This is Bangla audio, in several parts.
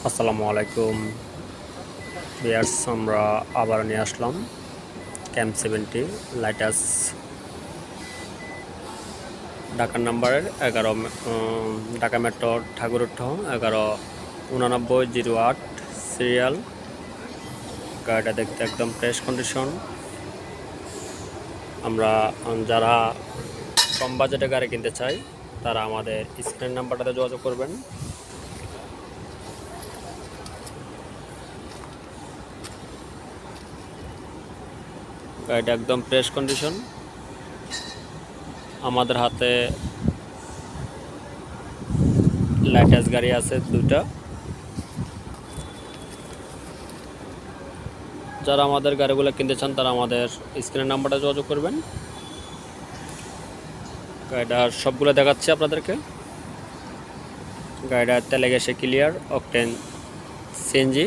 আসসালামু আলাইকুম ভিউয়ার্স, আমরা আবার নিয়ে আসলাম ক্যাম্প 70 লাইটাস ঢাকার নাম্বারের 11 ঢাকা মেট্রো ঠাকুরুঠ্ঠ 11 8908 সিরিয়াল। গাড়িটা দেখতে একদম ফ্রেশ কন্ডিশন। আমরা যারা কম বাজেটে গাড়ি কিনতে চাই তারা আমাদের স্ক্রিন নাম্বারটাতে যোগাযোগ করবেন। গাড়িটা একদম ফ্রেশ কন্ডিশন। আমাদের হাতে লাইটাস গাড়ি আছে দুইটা। যারা আমাদের গাড়িগুলো কিনতে চান তারা আমাদের স্ক্রিনের নাম্বারটা যোগাযোগ করবেন। গাড়িটার সবগুলো দেখাচ্ছি আপনাদেরকে। গাড়িটার তেলে গেছে ক্লিয়ার, অকটেন সিএনজি।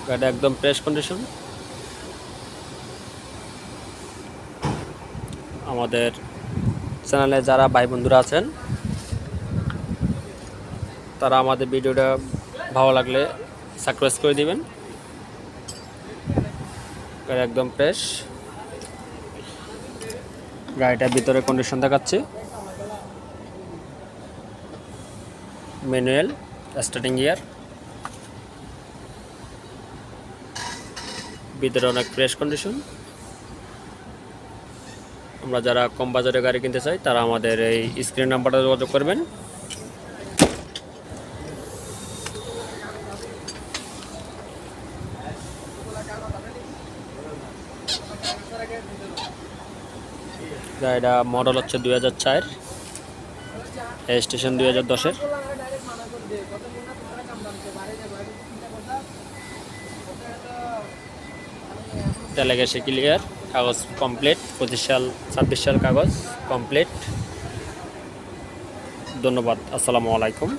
গাড়িটা একদম ফ্রেশ কন্ডিশন। আমাদের চ্যানেলে যারা ভাই বন্ধুরা আছেন তারা আমাদের ভিডিওটা ভালো লাগলে সাবস্ক্রাইব করে দিবেন। গাড়ি একদম ফ্রেশ। গাড়িটার ভিতরে কন্ডিশন দেখাচ্ছে, ম্যানুয়াল স্টার্টিং গিয়ার। ভিতরে অনেক ফ্রেশ কন্ডিশন। আমরা যারা কম বাজারে গাড়ি কিনতে চাই তারা আমাদের এই স্ক্রিন নাম্বারটা যোগাযোগ করবেন। গাড়িটা মডেল হচ্ছে 2004, রেজিস্ট্রেশন 2010-এর। তেলে গেছে ক্লিয়ার, কাগজ কমপ্লিট, 25 সাল কাগজ কমপ্লিট। ধন্যবাদ। আসসালামু আলাইকুম।